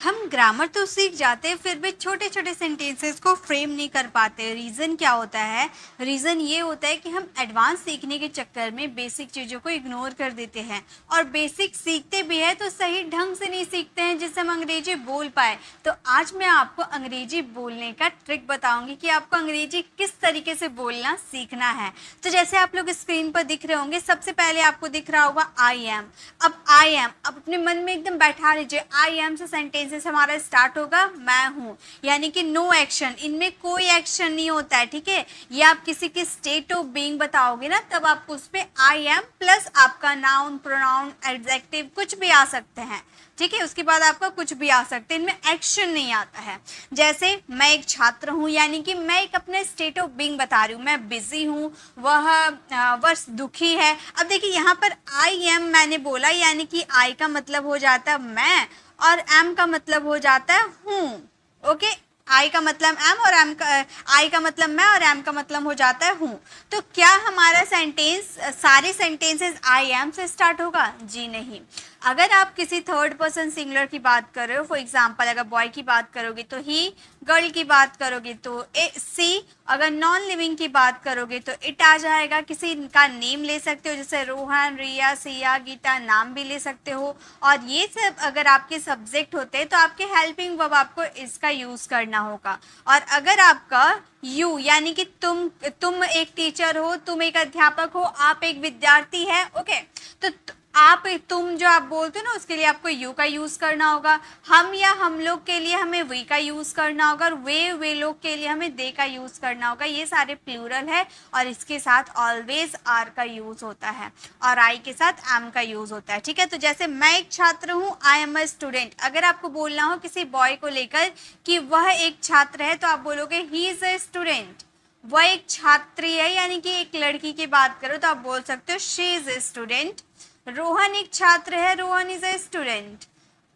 हम ग्रामर तो सीख जाते हैं, फिर भी छोटे छोटे सेंटेंसेस को फ्रेम नहीं कर पाते। रीज़न क्या होता है? रीज़न ये होता है कि हम एडवांस सीखने के चक्कर में बेसिक चीज़ों को इग्नोर कर देते हैं, और बेसिक सीखते भी हैं तो सही ढंग से नहीं सीखते हैं जिससे हम अंग्रेजी बोल पाए। तो आज मैं आपको अंग्रेजी बोलने का ट्रिक बताऊंगी कि आपको अंग्रेजी किस तरीके से बोलना सीखना है। तो जैसे आप लोग स्क्रीन पर दिख रहे होंगे, सबसे पहले आपको दिख रहा होगा आई एम। अब आई एम, अब अपने मन में एकदम बैठा लीजिए, आई एम से सेंटेंसेस हमारा स्टार्ट होगा मैं हूँ, यानी कि नो एक्शन, इनमें कोई एक्शन नहीं होता है, ठीक है। ये आप किसी की स्टेट ऑफ बीइंग बताओगे ना, तब आपको उस पर आई एम प्लस आपका नाउन, प्रोनाउन, एडजेक्टिव कुछ भी आ सकते हैं, ठीक है। उसके बाद आपका कुछ भी आ सकते हैं, इनमें एक्शन नहीं आता है। जैसे मैं एक छात्र हूँ, यानी कि मैं एक अपने स्टेट ऑफ बीइंग बता रही हूँ, मैं बिजी हूँ, वह दुखी है। अब देखिए यहाँ पर आई एम मैंने बोला, यानी कि आई का मतलब हो जाता है मैं, और एम का मतलब हो जाता है हूँ। ओके, आई का मतलब एम और एम का, आई का मतलब मैं और एम का मतलब हो जाता है हूँ। तो क्या हमारा सेंटेंस, सारे सेंटेंसेस आई एम से स्टार्ट होगा? जी नहीं। अगर आप किसी थर्ड पर्सन सिंगुलर की बात कर रहे हो, फॉर एग्जाम्पल अगर बॉय की बात करोगे तो ही, गर्ल की बात करोगे तो सी, अगर नॉन लिविंग की बात करोगे तो इट आ जाएगा। किसी का नेम ले सकते हो, जैसे रोहन, रिया, सिया, गीता, नाम भी ले सकते हो। और ये सब अगर आपके सब्जेक्ट होते हैं तो आपके हेल्पिंग वर्ब आपको इसका यूज़ करना होगा। और अगर आपका यू, यानी कि तुम एक टीचर हो, तुम एक अध्यापक हो, आप एक विद्यार्थी है, ओके, तो आप, तुम जो आप बोलते हो ना, उसके लिए आपको यू का यूज़ करना होगा। हम या हम लोग के लिए हमें वी का यूज़ करना होगा, और वे लोग के लिए हमें दे का यूज़ करना होगा। ये सारे प्लूरल है, और इसके साथ ऑलवेज आर का यूज़ होता है, और आई के साथ एम का यूज़ होता है, ठीक है। तो जैसे मैं एक छात्र हूँ, आई एम अ स्टूडेंट। अगर आपको बोलना हो किसी बॉय को लेकर कि वह एक छात्र है, तो आप बोलोगे ही इज़ अ स्टूडेंट। वह एक छात्री है, यानी कि एक लड़की की बात करो तो आप बोल सकते हो she is a student. Rohan एक छात्र है, रोहन इज अ स्टूडेंट।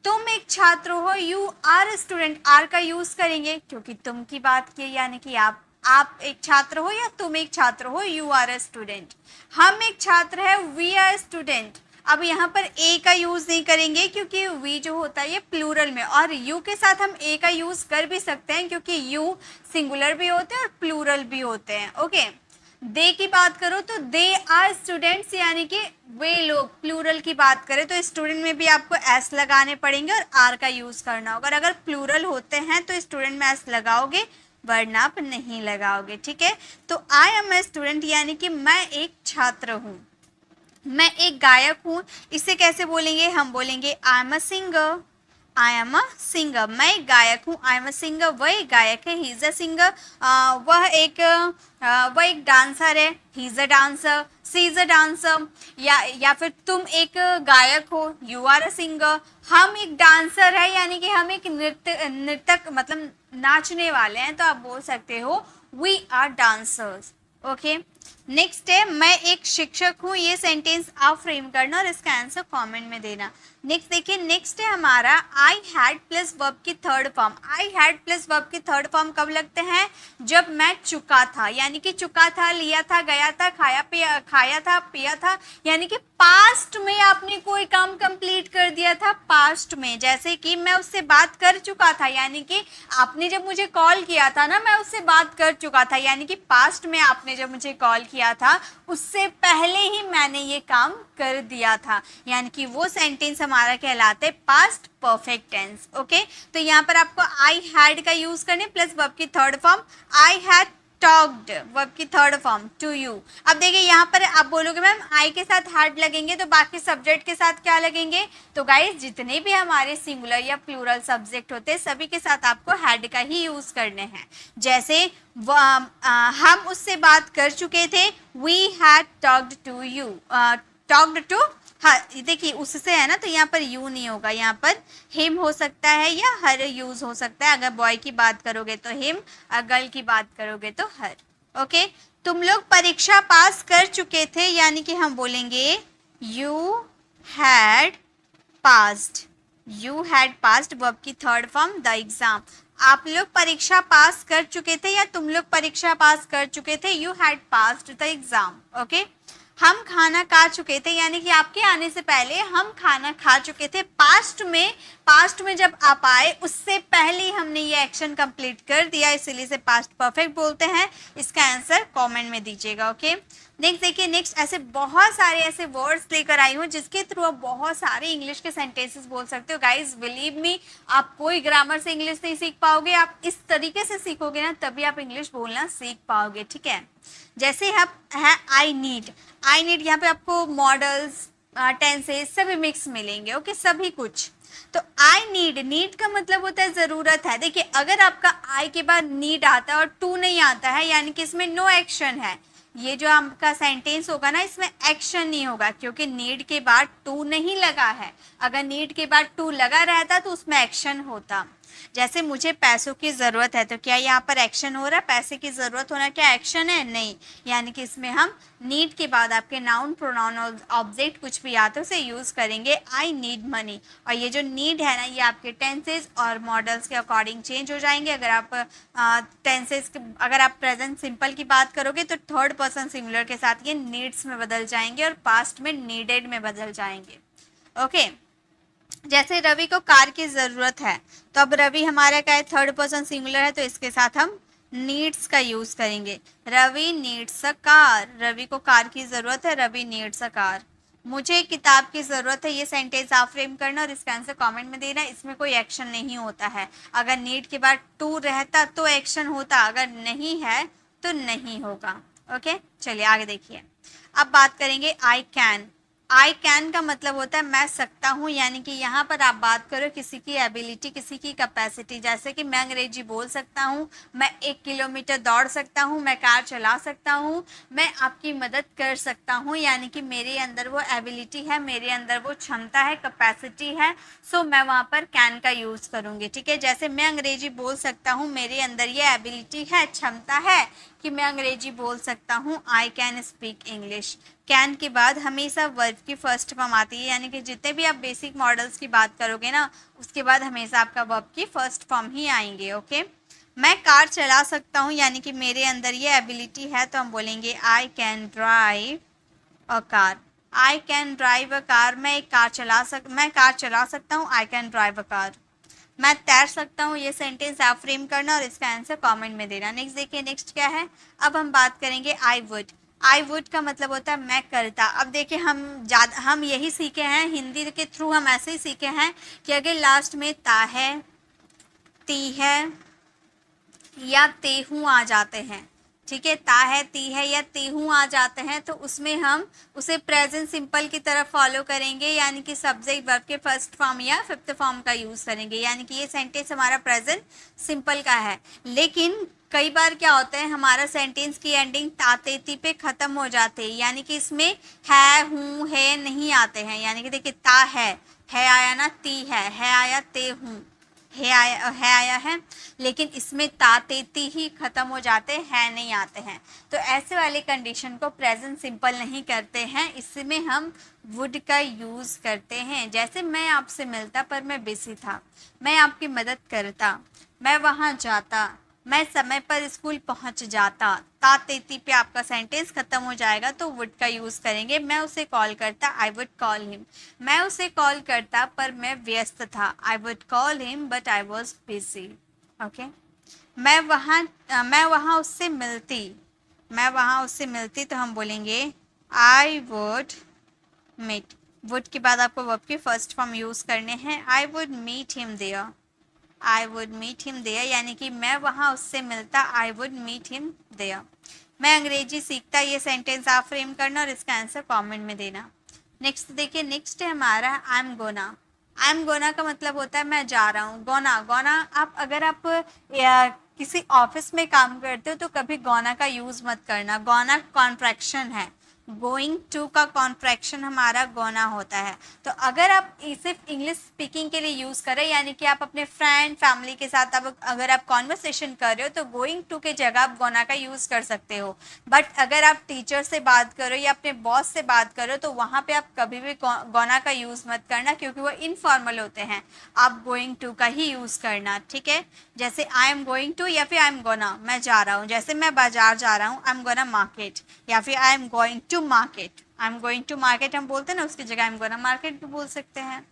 तुम एक छात्र हो, you are a student. R का यूज करेंगे क्योंकि तुम की बात की, यानी कि आप एक छात्र हो या तुम एक छात्र हो, यू आर अ स्टूडेंट। हम एक छात्र है, वी आर स्टूडेंट। अब यहाँ पर ए का यूज नहीं करेंगे क्योंकि वी जो होता है ये प्लूरल में, और यू के साथ हम ए का यूज कर भी सकते हैं क्योंकि यू सिंगुलर भी होते हैं और प्लूरल भी होते हैं, ओके। दे की बात करो तो दे आर स्टूडेंट्स, यानी कि वे लोग। प्लूरल की बात करें तो स्टूडेंट में भी आपको एस लगाने पड़ेंगे और आर का यूज करना होगा। और अगर प्लूरल होते हैं तो स्टूडेंट में एस लगाओगे, वरना आप नहीं लगाओगे, ठीक है। तो आई एम ए स्टूडेंट, यानी कि मैं एक छात्र हूँ। मैं एक गायक हूँ, इसे कैसे बोलेंगे? हम बोलेंगे I am a singer. I am a singer, मैं एक गायक हूँ। आई एम अ सिंगर, वह एक गायक है। ही इज़ अ सिंगर, वह एक डांसर है। He is a dancer, she is a dancer. या फिर तुम एक गायक हो, यू आर अ सिंगर। हम एक डांसर है, यानी कि हम एक नृतक मतलब नाचने वाले हैं, तो आप बोल सकते हो we are dancers, okay. Next है मैं एक शिक्षक हूँ। ये सेंटेंस आप फ्रेम करना और इसका आंसर कमेंट में देना। नेक्स्ट देखिए, नेक्स्ट है हमारा आई हैड प्लस वर्ब की third form. I had plus verb की थर्ड फॉर्म कब लगते हैं? जब मैं चुका था, यानी कि चुका था, लिया था, गया था, खाया था, पिया था, यानी कि पास्ट में आपने कोई काम कंप्लीट कर दिया था, पास्ट में। जैसे कि मैं उससे बात कर चुका था, यानी कि आपने जब मुझे कॉल किया था ना, मैं उससे बात कर चुका था, यानी कि पास्ट में आपने जब मुझे कॉल किया था उससे पहले ही मैंने ये काम कर दिया था, यानी कि वो सेंटेंस हमारा कहलाता है पास्ट परफेक्ट टेंस, ओके। तो यहाँ पर आपको आई हैड का यूज करने प्लस वर्ब की third form, I had talked, verb की थर्ड फॉर्म टू यू। अब देखिए यहाँ पर आप बोलोगे मैम आई के साथ हैड लगेंगे तो बाकी सब्जेक्ट के साथ क्या लगेंगे? तो गाइस जितने भी हमारे सिंगुलर या प्लूरल सब्जेक्ट होते हैं सभी के साथ आपको हैड का ही यूज करने हैं। जैसे हम उससे बात कर चुके थे, we had talked to you, talked to, हाँ देखिए उससे है ना, तो यहाँ पर यू नहीं होगा, यहाँ पर हिम हो सकता है या हर यूज हो सकता है। अगर बॉय की बात करोगे तो हिम, गर्ल की बात करोगे तो हर, ओके। तुम लोग परीक्षा पास कर चुके थे, यानी कि हम बोलेंगे you had passed. You had passed verb की थर्ड फॉर्म द एग्जाम। आप लोग परीक्षा पास कर चुके थे या तुम लोग परीक्षा पास कर चुके थे, you had passed the exam, okay. हम खाना खा चुके थे, यानी कि आपके आने से पहले हम खाना खा चुके थे। पास्ट में जब आप आए उससे पहले हमने ये एक्शन कंप्लीट कर दिया, इसीलिए इसे पास्ट परफेक्ट बोलते हैं। इसका आंसर कमेंट में दीजिएगा। ओके, नेक्स्ट देखिए, नेक्स्ट ऐसे बहुत सारे ऐसे वर्ड्स लेकर आई हूँ जिसके थ्रू आप बहुत सारे इंग्लिश के सेंटेंसेस बोल सकते हो। गाइज बिलीव मी, आप कोई ग्रामर से इंग्लिश नहीं सीख पाओगे, आप इस तरीके से सीखोगे ना तभी आप इंग्लिश बोलना सीख पाओगे। ठीक है, जैसे आप है आई नीड यहाँ पे आपको मॉडल्स, टेंसेस सभी मिक्स मिलेंगे। ओके, सभी कुछ। तो आई नीड का मतलब होता है ज़रूरत है। देखिए, अगर आपका आई के बाद नीड आता है और टू नहीं आता है, यानी कि इसमें नो एक्शन है। ये जो आपका सेंटेंस होगा ना, इसमें एक्शन नहीं होगा क्योंकि नीड के बाद टू नहीं लगा है। अगर नीड के बाद टू लगा रहता तो उसमें एक्शन होता। जैसे मुझे पैसों की ज़रूरत है, तो क्या यहाँ पर एक्शन हो रहा है? पैसे की ज़रूरत होना क्या एक्शन है? नहीं। यानी कि इसमें हम नीड के बाद आपके नाउन, प्रोनाउन, ऑब्जेक्ट कुछ भी आते हैं उसे यूज़ करेंगे, आई नीड मनी। और ये जो नीड है ना, ये आपके टेंसेज और मॉडल्स के अकॉर्डिंग चेंज हो जाएंगे। अगर आप अगर आप प्रेजेंट सिंपल की बात करोगे तो थर्ड पर्सन सिंगुलर के साथ ये नीड्स में बदल जाएंगे और पास्ट में नीडेड में बदल जाएंगे। ओके, जैसे रवि को कार की ज़रूरत है, तो अब रवि हमारा क्या है? थर्ड पर्सन सिंगुलर है, तो इसके साथ हम नीड्स का यूज़ करेंगे। Ravi needs a car, Ravi को कार की ज़रूरत है, रवि नीड्स अ कार। मुझे किताब की ज़रूरत है, ये सेंटेंस आप फ्रेम करना और इसका आंसर कमेंट में देना। इसमें कोई एक्शन नहीं होता है। अगर नीड के बाद टू रहता तो एक्शन होता, अगर नहीं है तो नहीं होगा। ओके, चलिए आगे देखिए। अब बात करेंगे आई कैन। आई कैन का मतलब होता है मैं सकता हूँ, यानी कि यहाँ पर आप बात करो किसी की एबिलिटी, किसी की कैपेसिटी। जैसे कि मैं अंग्रेजी बोल सकता हूँ, मैं 1 किलोमीटर दौड़ सकता हूँ, मैं कार चला सकता हूँ, मैं आपकी मदद कर सकता हूँ, यानी कि मेरे अंदर वो एबिलिटी है, मेरे अंदर वो क्षमता है, कैपेसिटी है। सो मैं वहाँ पर कैन का यूज़ करूँगी। ठीक है, जैसे मैं अंग्रेजी बोल सकता हूँ, मेरे अंदर ये एबिलिटी है, क्षमता है कि मैं अंग्रेजी बोल सकता हूँ, I can speak English. Can के बाद हमेशा वर्ब की फर्स्ट फॉर्म आती है, यानी कि जितने भी आप बेसिक मॉडल्स की बात करोगे ना, उसके बाद हमेशा आपका वर्ब की फर्स्ट फॉर्म ही आएंगे। ओके, मैं कार चला सकता हूँ, यानी कि मेरे अंदर ये एबिलिटी है, तो हम बोलेंगे I can drive a car. I can drive a car, मैं कार चला सकता हूँ, I can drive a car. मैं तैर सकता हूँ, ये सेंटेंस आप फ्रेम करना और इसका आंसर कमेंट में देना। नेक्स्ट देखिए, नेक्स्ट क्या है? अब हम बात करेंगे आई वुड। आई वुड का मतलब होता है मैं करता। अब देखिए, हम यही सीखे हैं हिंदी के थ्रू, हम ऐसे ही सीखे हैं कि अगर लास्ट में ता है, ती है या तेहू आ जाते हैं, ठीक है, ता है, ती है या तेहू आ जाते हैं, तो उसमें हम उसे प्रेजेंट सिंपल की तरफ फॉलो करेंगे, यानी कि सब्जेक्ट वर्ब के फर्स्ट फॉर्म या फिफ्थ फॉर्म का यूज़ करेंगे। यानी कि ये सेंटेंस हमारा प्रेजेंट सिंपल का है। लेकिन कई बार क्या होता है, हमारा सेंटेंस की एंडिंग तातेती पे ख़त्म हो जाते हैं, यानी कि इसमें है, हूँ, है नहीं आते हैं। यानी कि देखिए, ता है आया ना, ती है आया, ते हूँ है आया है, लेकिन इसमें तातेती ही खत्म हो जाते हैं नहीं आते हैं। तो ऐसे वाले कंडीशन को प्रेजेंट सिंपल नहीं करते हैं, इसमें हम वुड का यूज़ करते हैं। जैसे मैं आपसे मिलता पर मैं बिजी था, मैं आपकी मदद करता, मैं वहाँ जाता, मैं समय पर स्कूल पहुँच जाता। तातेती पे आपका सेंटेंस खत्म हो जाएगा तो वुड का यूज़ करेंगे। मैं उसे कॉल करता, आई वुड कॉल हिम। मैं उसे कॉल करता पर मैं व्यस्त था, I would call him but I was busy. Okay, मैं वहाँ उससे मिलती, तो हम बोलेंगे आई वुड मीट। वुड के बाद आपको वर्ब की फर्स्ट फॉर्म यूज़ करने हैं, I would meet him there. I would meet him there, यानी कि मैं वहाँ उससे मिलता, I would meet him there. मैं अंग्रेजी सीखता, ये सेंटेंस आप फ्रेम करना और इसका आंसर कमेंट में देना। नेक्स्ट देखिए, नेक्स्ट है हमारा I am gonna. I am gonna का मतलब होता है मैं जा रहा हूँ। गोना अगर आप किसी ऑफिस में काम करते हो तो कभी गोना का यूज़ मत करना। गोना कॉन्ट्रैक्शन है, गोइंग टू का कॉन्ट्रैक्शन हमारा गोना होता है। तो अगर आप सिर्फ इंग्लिश स्पीकिंग के लिए यूज़ करें, यानी कि आप अपने फ्रेंड फैमिली के साथ अगर आप कॉन्वर्सेशन कर रहे हो तो गोइंग टू के जगह आप गोना का यूज़ कर सकते हो। बट अगर आप टीचर से बात करो या अपने बॉस से बात करो तो वहाँ पे आप कभी भी गोना का यूज़ मत करना, क्योंकि वो इनफॉर्मल होते हैं। आप गोइंग टू का ही यूज़ करना, ठीक है। जैसे आई एम गोइंग टू या फिर आई एम गोना, मैं जा रहा हूँ। जैसे मैं बाजार जा रहा हूँ, आई एम गोना मार्केट, या फिर I am going to market, I am going to market हम बोलते हैं ना, उसकी जगह आई एम गोना मार्केट भी बोल सकते हैं।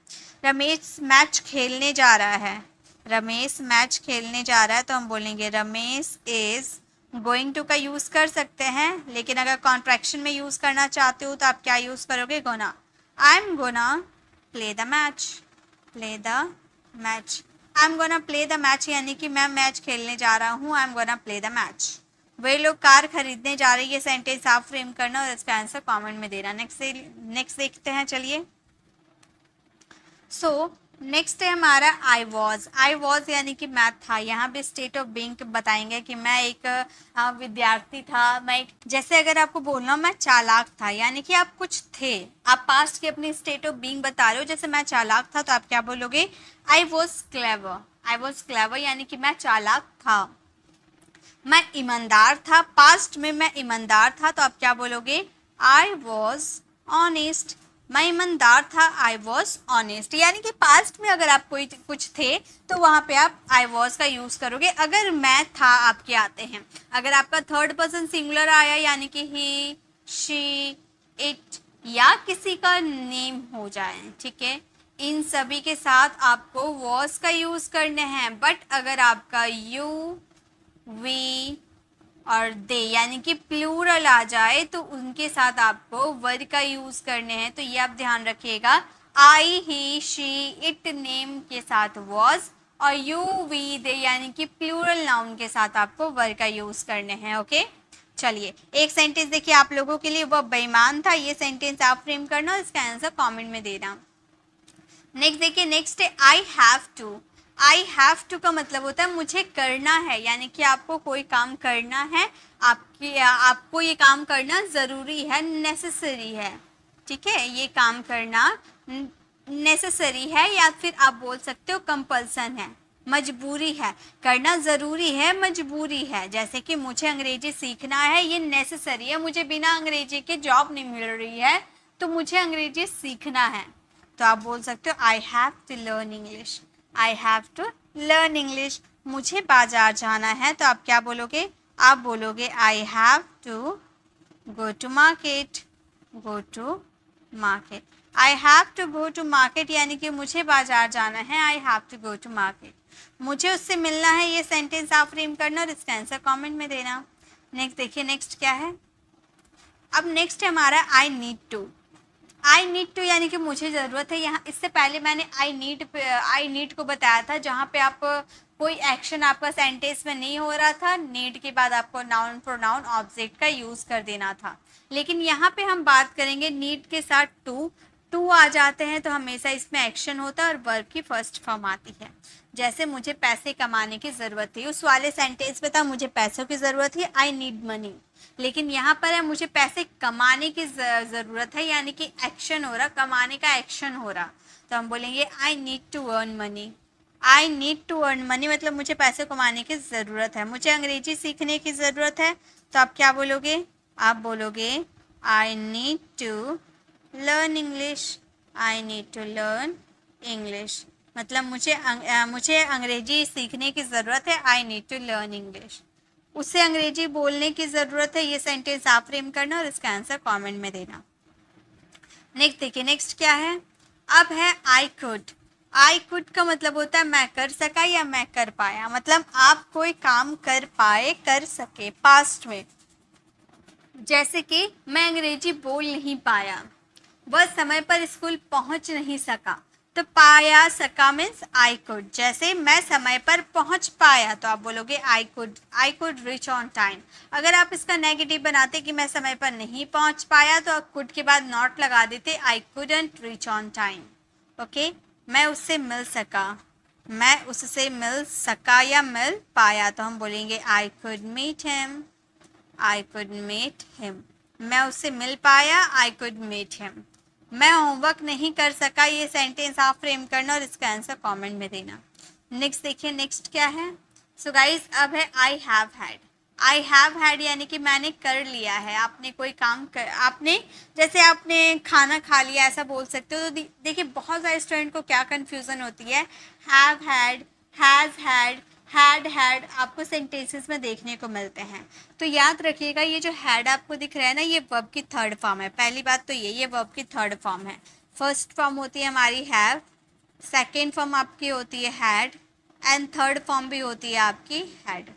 रमेश मैच खेलने जा रहा है, रमेश मैच खेलने जा रहा है तो हम बोलेंगे रमेश इज गोइंग टू का यूज़ कर सकते हैं, लेकिन अगर कॉन्ट्रैक्शन में यूज़ करना चाहते हो तो आप क्या यूज़ करोगे, gonna. I am gonna play the match, play the match, I am gonna play the match यानी कि मैं मैच खेलने जा रहा हूँ, I am gonna play the match. वही लोग कार खरीदने जा रहे हैं, ये सेंटेंस आप फ्रेम करना और इसका आंसर कमेंट में देना। नेक्स्ट देखते हैं, चलिए। सो नेक्स्ट है हमारा आई वॉज यानी कि मैं था। यहाँ पे स्टेट ऑफ बीइंग बताएंगे कि मैं एक विद्यार्थी था, मैं एक, जैसे अगर आपको बोलना मैं चालाक था यानी कि आप कुछ थे, आप पास्ट की अपनी स्टेट ऑफ बीइंग बता रहे हो, जैसे मैं चालाक था तो आप क्या बोलोगे, I was clever, I was clever यानी कि मैं चालाक था। मैं ईमानदार था, पास्ट में मैं ईमानदार था तो आप क्या बोलोगे, आई वॉज ऑनेस्ट, मैं ईमानदार था, आई वॉज ऑनेस्ट। यानी कि पास्ट में अगर आप कोई कुछ थे तो वहाँ पे आप आई वॉज का यूज़ करोगे। अगर मैं था आपके आते हैं, अगर आपका थर्ड पर्सन सिंगुलर आया यानी कि ही, शी, इट या किसी का नेम हो जाए, ठीक है, इन सभी के साथ आपको वॉज का यूज़ करने हैं। बट अगर आपका यू, वी और दे यानी कि प्लूरल आ जाए तो उनके साथ आपको वर का यूज़ करने हैं। तो ये आप ध्यान रखिएगा, आई, ही, शी, इट नेम के साथ वॉज और यू, वी, दे यानी कि प्लूरल नाउन के साथ आपको वर का यूज़ करने हैं। ओके, चलिए एक सेंटेंस देखिए आप लोगों के लिए, वह बेईमान था, ये सेंटेंस आप फ्रेम करना और इसका आंसर कमेंट में देना। नेक्स्ट देखिए, नेक्स्ट है I have to. I have to का मतलब होता है मुझे करना है, यानी कि आपको कोई काम करना है, आपको ये काम करना ज़रूरी है, नेसेसरी है, ठीक है, ये काम करना नेसेसरी है या फिर आप बोल सकते हो कंपल्सन है, मजबूरी है, करना ज़रूरी है, मजबूरी है। जैसे कि मुझे अंग्रेजी सीखना है, ये नेसेसरी है, मुझे बिना अंग्रेजी के जॉब नहीं मिल रही है तो मुझे अंग्रेजी सीखना है, तो आप बोल सकते हो I have to learn English, I have to learn English. मुझे बाजार जाना है तो आप क्या बोलोगे, आप बोलोगे I have to go to market, go to market. I have to go to market यानी कि मुझे बाजार जाना है, I have to go to market. मुझे उससे मिलना है, ये सेंटेंस आप फ्रेम करना और इसका आंसर कमेंट में देना। नेक्स्ट देखिए, नेक्स्ट क्या है, अब नेक्स्ट है हमारा I need to. I need to यानी कि मुझे ज़रूरत है। यहाँ इससे पहले मैंने आई नीड को बताया था, जहाँ पे आप कोई एक्शन आपका सेंटेंस में नहीं हो रहा था, नीड के बाद आपको नाउन प्रोनाउन ऑब्जेक्ट का यूज़ कर देना था। लेकिन यहाँ पे हम बात करेंगे नीड के साथ टू आ जाते हैं तो हमेशा इसमें एक्शन होता है और वर्ब की फर्स्ट फॉर्म आती है। जैसे मुझे पैसे कमाने की ज़रूरत थी, उस वाले सेंटेंस में था मुझे पैसों की ज़रूरत थी, आई नीड मनी। लेकिन यहाँ पर है मुझे पैसे कमाने की ज़रूरत है, यानी कि एक्शन हो रहा, कमाने का एक्शन हो रहा, तो हम बोलेंगे I need to earn money. I need to earn money मतलब मुझे पैसे कमाने की ज़रूरत है। मुझे अंग्रेजी सीखने की ज़रूरत है तो आप क्या बोलोगे, आप बोलोगे I need to learn English, I need to learn English. मतलब मुझे अंग्रेजी सीखने की ज़रूरत है, I need to learn English. उससे अंग्रेजी बोलने की ज़रूरत है, ये सेंटेंस आप फ्रेम करना और इसका आंसर कमेंट में देना। नेक्स्ट देखिए, नेक्स्ट क्या है, अब है आई कुड। आई कुड का मतलब होता है मैं कर सका या मैं कर पाया, मतलब आप कोई काम कर पाए, कर सके, पास्ट में। जैसे कि मैं अंग्रेजी बोल नहीं पाया, वह समय पर स्कूल पहुंच नहीं सका, तो पाया सका मीन्स आई कुड। जैसे मैं समय पर पहुंच पाया तो आप बोलोगे I could reach on time. अगर आप इसका नेगेटिव बनाते कि मैं समय पर नहीं पहुंच पाया तो आप कुड के बाद नॉट लगा देते, I couldn't reach on time. Okay, मैं उससे मिल सका, मैं उससे मिल सका या मिल पाया तो हम बोलेंगे I could meet him, I could meet him. मैं उससे मिल पाया, आई कुड मीट हिम। मैं होमवर्क नहीं कर सका, ये सेंटेंस आप फ्रेम करना और इसका आंसर कमेंट में देना। नेक्स्ट देखिए, नेक्स्ट क्या है, सो गाइस अब है I have had. I have had यानी कि मैंने कर लिया है, आपने कोई काम कर, आपने जैसे आपने खाना खा लिया ऐसा बोल सकते हो। तो देखिए बहुत सारे स्टूडेंट को क्या कन्फ्यूज़न होती है, have had, has had, had आपको सेंटेंसेस में देखने को मिलते हैं। तो याद रखिएगा ये जो हैड आपको दिख रहा है ना, ये वर्ब की थर्ड फॉर्म है। पहली बात तो ये वर्ब की थर्ड फॉर्म है। फर्स्ट फॉर्म होती है हमारी हैव, सेकेंड फॉर्म आपकी होती है हैड, एंड थर्ड फॉर्म भी होती है आपकी हैड।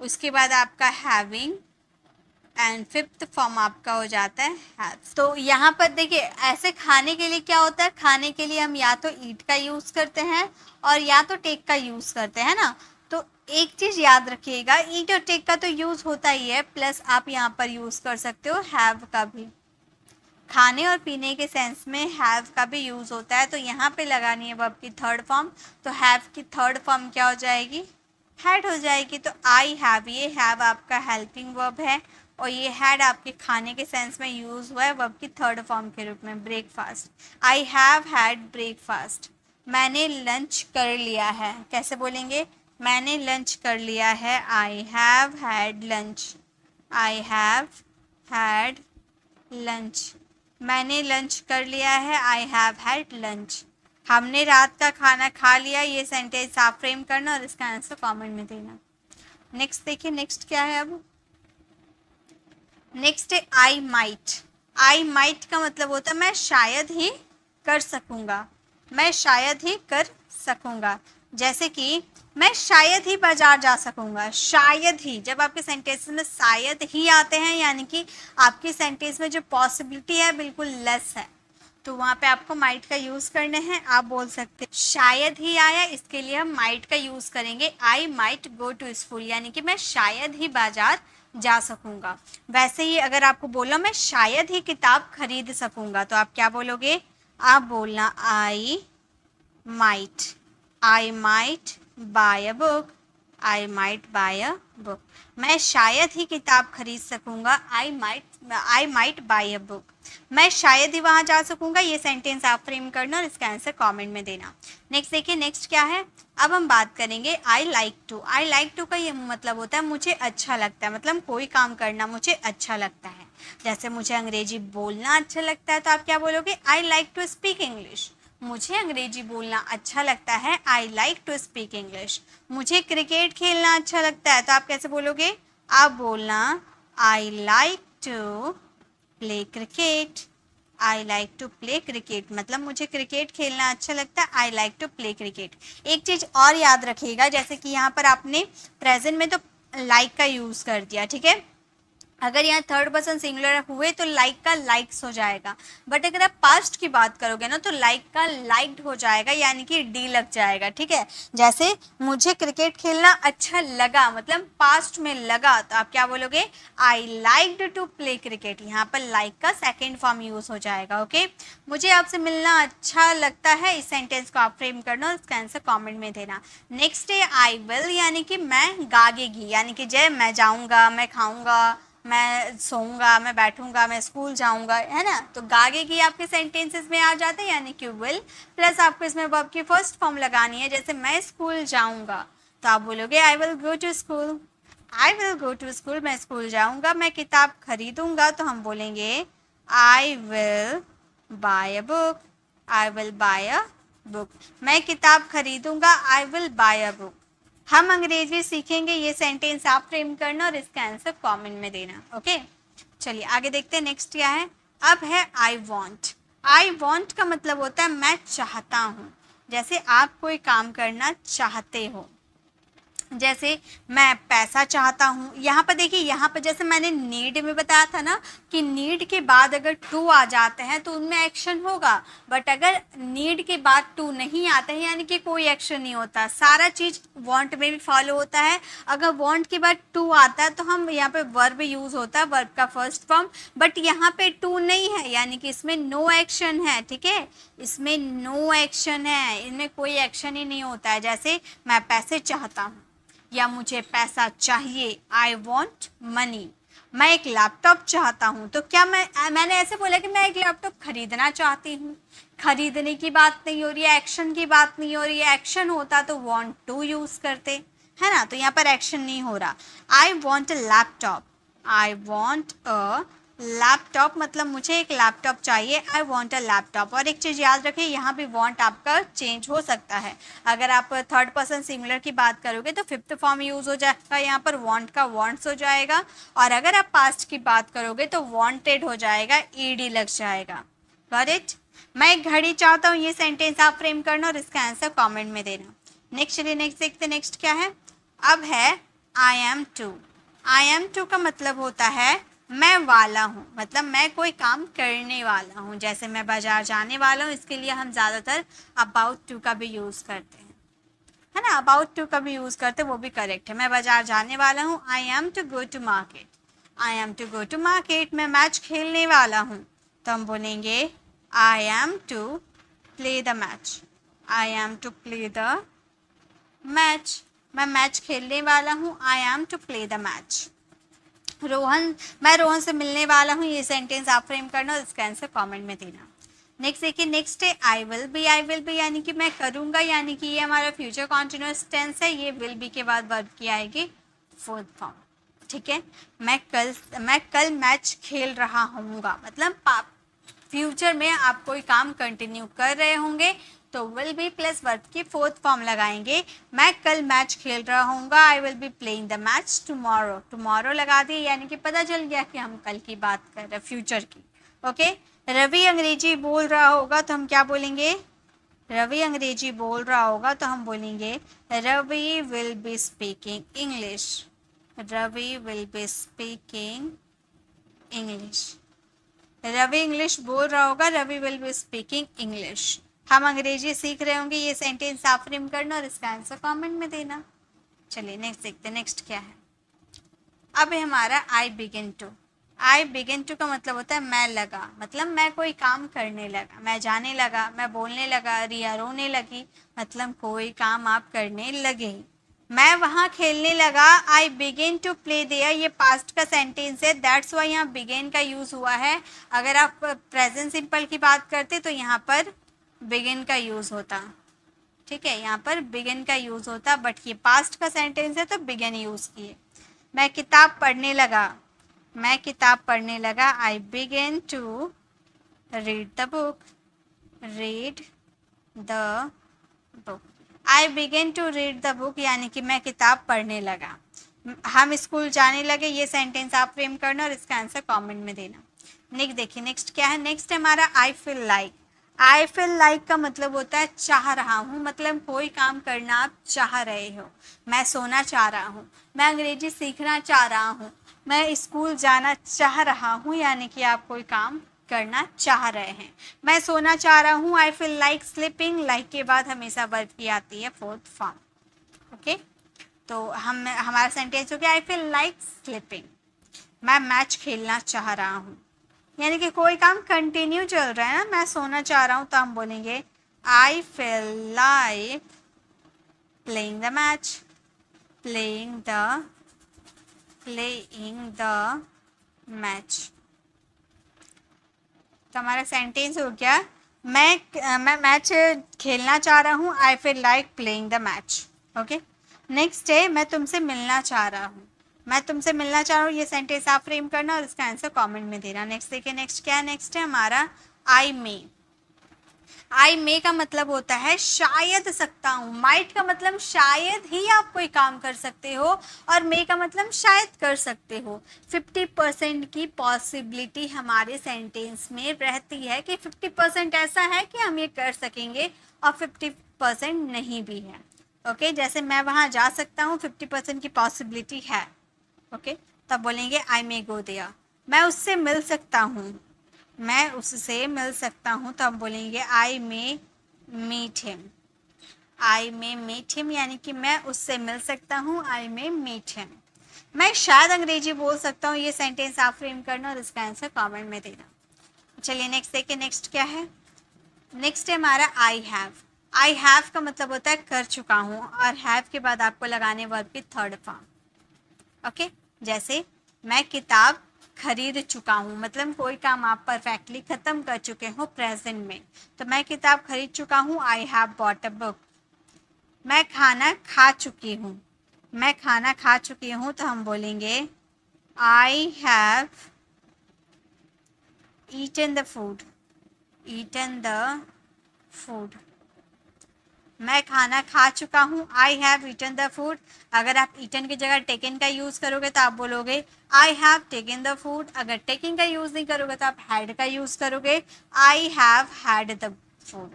उसके बाद आपका हैविंग, एंड फिफ्थ फॉर्म आपका हो जाता है हैव। तो यहाँ पर देखिए ऐसे खाने के लिए क्या होता है, खाने के लिए हम या तो ईट का यूज़ करते हैं और या तो टेक का यूज़ करते हैं ना। तो एक चीज़ याद रखिएगा, ईट और टेक का तो यूज़ होता ही है, प्लस आप यहाँ पर यूज़ कर सकते हो हैव का भी। खाने और पीने के सेंस में हैव का भी यूज़ होता है। तो यहाँ पे लगानी है वर्ब की थर्ड फॉर्म, तो हैव की थर्ड फॉर्म क्या हो जाएगी, हैड हो जाएगी। तो आई हैव, ये हैव आपका हेल्पिंग वर्ब है और ये हैड आपके खाने के सेंस में यूज़ हुआ है वर्ब की थर्ड फॉर्म के रूप में, breakfast. I have had breakfast. मैंने लंच कर लिया है, कैसे बोलेंगे, मैंने लंच कर लिया है, I have had lunch. I have had lunch. मैंने लंच कर लिया है, आई हैव हैड लंच। हमने रात का खाना खा लिया, ये सेंटेंस आप फ्रेम करना और इसका आंसर कमेंट में देना। नेक्स्ट देखिए, नेक्स्ट क्या है अब, नेक्स्ट है आई माइट। आई माइट का मतलब होता है मैं शायद ही कर सकूंगा, मैं शायद ही कर सकूंगा। जैसे कि मैं शायद ही बाजार जा सकूंगा, शायद ही। जब आपके सेंटेंस में शायद ही आते हैं यानी कि आपके सेंटेंस में जो पॉसिबिलिटी है बिल्कुल लेस है, तो वहाँ पे आपको माइट का यूज़ करने हैं। आप बोल सकते हैं शायद ही आया, इसके लिए हम माइट का यूज़ करेंगे, I might go to school, यानी कि मैं शायद ही बाजार जा सकूंगा। वैसे ही अगर आपको बोला मैं शायद ही किताब खरीद सकूंगा, तो आप क्या बोलोगे, आप बोलना I might, I might buy a book, I might buy a book. मैं शायद ही किताब खरीद सकूंगा, I might buy a book. मैं शायद ही वहाँ जा सकूंगा, ये सेंटेंस आप फ्रेम करना और इसका आंसर कमेंट में देना। नेक्स्ट देखिए, नेक्स्ट क्या है, अब हम बात करेंगे I like to. I like to का ये मतलब होता है मुझे अच्छा लगता है, मतलब कोई काम करना मुझे अच्छा लगता है। जैसे मुझे अंग्रेजी बोलना अच्छा लगता है, तो आप क्या बोलोगे, I like to speak English. मुझे अंग्रेजी बोलना अच्छा लगता है, I like to speak English. मुझे क्रिकेट खेलना अच्छा लगता है, तो आप कैसे बोलोगे, आप बोलना I like to play cricket. I like to play cricket मतलब मुझे क्रिकेट खेलना अच्छा लगता है, I like to play cricket. एक चीज़ और याद रखिएगा, जैसे कि यहाँ पर आपने प्रेजेंट में तो लाइक का यूज़ कर दिया, ठीक है। अगर यहाँ थर्ड पर्सन सिंगुलर हुए तो लाइक का लाइक्स हो जाएगा, बट अगर आप पास्ट की बात करोगे ना तो लाइक का लाइक्ड हो जाएगा, यानी कि डी लग जाएगा, ठीक है। जैसे मुझे क्रिकेट खेलना अच्छा लगा, मतलब पास्ट में लगा, तो आप क्या बोलोगे, I liked to play cricket. यहाँ पर लाइक का सेकेंड फॉर्म यूज हो जाएगा, ओके। मुझे आपसे मिलना अच्छा लगता है, इस सेंटेंस को आप फ्रेम करना और इसका आंसर कॉमेंट में देना। नेक्स्ट है आई विल, यानी कि मैं गागेगी, यानी कि जय मैं जाऊँगा, मैं खाऊँगा, मैं सोऊंगा, मैं बैठूंगा, मैं स्कूल जाऊंगा, है ना। तो गागेगी आपके सेंटेंसेस में आ जाते हैं, यानी कि विल, प्लस आपको इसमें वर्ब की फर्स्ट फॉर्म लगानी है। जैसे मैं स्कूल जाऊंगा, तो आप बोलोगे I will go to school. I will go to school, मैं स्कूल जाऊंगा। मैं किताब खरीदूंगा, तो हम बोलेंगे I will buy a book. I will buy a book, मैं किताब खरीदूंगा, I will buy a book. हम अंग्रेजी सीखेंगे, ये सेंटेंस आप फ्रेम करना और इसका आंसर कमेंट में देना, ओके। चलिए आगे देखते हैं, नेक्स्ट क्या है। अब है आई वॉन्ट। आई वॉन्ट का मतलब होता है मैं चाहता हूँ। जैसे आप कोई काम करना चाहते हो, जैसे मैं पैसा चाहता हूँ। यहाँ पर देखिए, यहाँ पर जैसे मैंने नीड में बताया था ना कि नीड के बाद अगर टू आ जाते हैं तो उनमें एक्शन होगा, बट अगर नीड के बाद टू नहीं आते हैं यानी कि कोई एक्शन नहीं होता। सारा चीज़ वांट में भी फॉलो होता है। अगर वांट के बाद टू आता है तो हम यहाँ पे वर्ब यूज़ होता है, वर्ब का फर्स्ट फॉर्म, बट यहाँ पे टू नहीं है, यानी कि इसमें नो एक्शन है, ठीक है। इसमें नो एक्शन है, इनमें कोई एक्शन ही नहीं होता है। जैसे मैं पैसे चाहता हूँ या मुझे पैसा चाहिए, आई वॉन्ट मनी। मैं एक लैपटॉप चाहता हूँ, तो क्या मैंने ऐसे बोला कि मैं एक लैपटॉप खरीदना चाहती हूँ। खरीदने की बात नहीं हो रही है, एक्शन की बात नहीं हो रही है। एक्शन होता तो वॉन्ट टू यूज करते, है ना। तो यहाँ पर एक्शन नहीं हो रहा। I want a laptop, I want a laptop मतलब मुझे एक लैपटॉप चाहिए, आई वॉन्ट अ लैपटॉप। और एक चीज़ याद रखिए, यहाँ भी वॉन्ट आपका चेंज हो सकता है। अगर आप थर्ड पर्सन सिंगुलर की बात करोगे तो फिफ्थ फॉर्म यूज़ हो जाएगा, यहाँ पर वॉन्ट का वॉन्ट्स हो जाएगा। और अगर आप पास्ट की बात करोगे तो वॉन्टेड हो जाएगा, ईडी लग जाएगा। Got it? मैं एक घड़ी चाहता हूँ, ये सेंटेंस आप फ्रेम करना और इसका आंसर कॉमेंट में देना। नेक्स्ट चलिए नेक्स्ट देखते, नेक्स्ट क्या है। अब है I am to. I am to का मतलब होता है मैं वाला हूँ, मतलब मैं कोई काम करने वाला हूँ। जैसे मैं बाजार जाने वाला हूँ, इसके लिए हम ज़्यादातर अबाउट टू का भी यूज़ करते हैं, है ना। अबाउट टू का भी यूज़ करते हैं, वो भी करेक्ट है। मैं बाजार जाने वाला हूँ, I am to go to market. I am to go to market. मैं मैच खेलने वाला हूँ, तो हम बोलेंगे I am to play the match. I am to play the match. मैं मैच खेलने वाला हूँ, I am to play the match. Rohan, मैं रोहन से मिलने वाला हूँ, ये सेंटेंस आप फ्रेम करना और इसका आंसर कमेंट में देना। नेक्स्ट देखिए, नेक्स्ट है आई will B. I will B यानी कि मैं करूँगा, यानी कि ये हमारा फ्यूचर कॉन्टिन्यूअस टेंस है। ये विल बी के बाद वर्ब की आएगी फोर्थ फॉर्म, ठीक है। मैं कल मैच खेल रहा हूँगा, मतलब फ्यूचर में आप कोई काम कंटिन्यू कर रहे होंगे तो विल बी प्लस वर्ब की फोर्थ फॉर्म लगाएंगे। मैं कल मैच खेल रहा हूँगा, I will be playing the match tomorrow. Tomorrow लगा दिए, यानी कि पता चल गया कि हम कल की बात कर रहे हैं, फ्यूचर की। ओके। रवि अंग्रेजी बोल रहा होगा तो हम क्या बोलेंगे? रवि अंग्रेजी बोल रहा होगा तो हम बोलेंगे Ravi will be speaking English. Ravi will be speaking English. Ravi English बोल रहा होगा, Ravi will be speaking English. हम अंग्रेजी सीख रहे होंगे, ये सेंटेंस आप फ्रेम करना और इसका आंसर कमेंट में देना। चलिए नेक्स्ट देखते हैं, नेक्स्ट क्या है। अब है हमारा I begin to. I begin to का मतलब होता है मैं लगा, मतलब मैं कोई काम करने लगा। मैं जाने लगा, मैं बोलने लगा, रिया रोने लगी, मतलब कोई काम आप करने लगे। मैं वहाँ खेलने लगा, I begin to play there, ये पास्ट का सेंटेंस है, दैट्स वाई यहाँ बिगिन का यूज़ हुआ है। अगर आप प्रेजेंट सिंपल की बात करते तो यहाँ पर बिगिन का यूज़ होता, ठीक है, यहाँ पर बिगिन का यूज़ होता, बट ये पास्ट का सेंटेंस है तो बिगिन यूज़ किए। मैं किताब पढ़ने लगा, मैं किताब पढ़ने लगा, I begin to read the book. Read the book. I begin to read the book यानी कि मैं किताब पढ़ने लगा। हम स्कूल जाने लगे, ये सेंटेंस आप फ्रेम करना और इसका आंसर कमेंट में देना। नेक्स्ट देखिए, नेक्स्ट क्या है। नेक्स्ट है हमारा I feel like. I feel like का मतलब होता है चाह रहा हूँ, मतलब कोई काम करना आप चाह रहे हो। मैं सोना चाह रहा हूँ, मैं अंग्रेजी सीखना चाह रहा हूँ, मैं स्कूल जाना चाह रहा हूँ, यानी कि आप कोई काम करना चाह रहे हैं। मैं सोना चाह रहा हूँ, I feel like sleeping. Like के बाद हमेशा वर्ब की आती है फोर्थ फॉर्म। ओके, तो हमारा सेंटेंस हो गया आई फील लाइक स्लीपिंग। मैं मैच खेलना चाह रहा हूँ, यानी कि कोई काम कंटिन्यू चल रहा है ना। मैं सोना चाह रहा हूँ तो हम बोलेंगे I feel like playing the match. Playing the match. तो हमारा सेंटेंस हो गया मैं मैच खेलना चाह रहा हूँ, I feel like playing the match. Okay. Next है मैं तुमसे मिलना चाह रहा हूँ। मैं तुमसे मिलना चाह रहा हूँ, ये सेंटेंस आप फ्रेम करना और इसका आंसर कमेंट में देना। नेक्स्ट देखिए, नेक्स्ट क्या है। नेक्स्ट है हमारा आई मे। आई मे का मतलब होता है शायद सकता हूँ। माइट का मतलब शायद ही आप कोई काम कर सकते हो, और मे का मतलब शायद कर सकते हो। 50% की पॉसिबिलिटी हमारे सेंटेंस में रहती है कि 50% ऐसा है कि हम ये कर सकेंगे और 50% नहीं भी है। ओके, जैसे मैं वहाँ जा सकता हूँ, 50% की पॉसिबिलिटी है। ओके, तब बोलेंगे आई मे गो देयर। मैं उससे मिल सकता हूँ, मैं उससे मिल सकता हूँ, तो हम बोलेंगे आई मे मीट हिम। आई मे मीट हिम यानी कि मैं उससे मिल सकता हूँ, आई मे मीट हिम। मैं शायद अंग्रेजी बोल सकता हूँ, ये सेंटेंस आप फ्रेम करना और इसका आंसर कमेंट में देना। चलिए नेक्स्ट देखिए, नेक्स्ट क्या है। नेक्स्ट है हमारा आई हैव। आई हैव का मतलब होता है कर चुका हूँ, और हैव के बाद आपको लगाने वर्ब की थर्ड फॉर्म। ओके, जैसे मैं किताब खरीद चुका हूँ, मतलब कोई काम आप परफेक्टली ख़त्म कर चुके हो प्रेजेंट में, तो मैं किताब खरीद चुका हूँ, I have bought a book. मैं खाना खा चुकी हूँ, मैं खाना खा चुकी हूँ, तो हम बोलेंगे I have eaten the food, eaten the food. मैं खाना खा चुका हूँ, I have eaten the food. अगर आप ईटन की जगह टेकन का यूज़ करोगे तो आप बोलोगे I have taken the food. अगर टेकन का यूज़ नहीं करोगे तो आप हैड का यूज़ करोगे, I have had the food.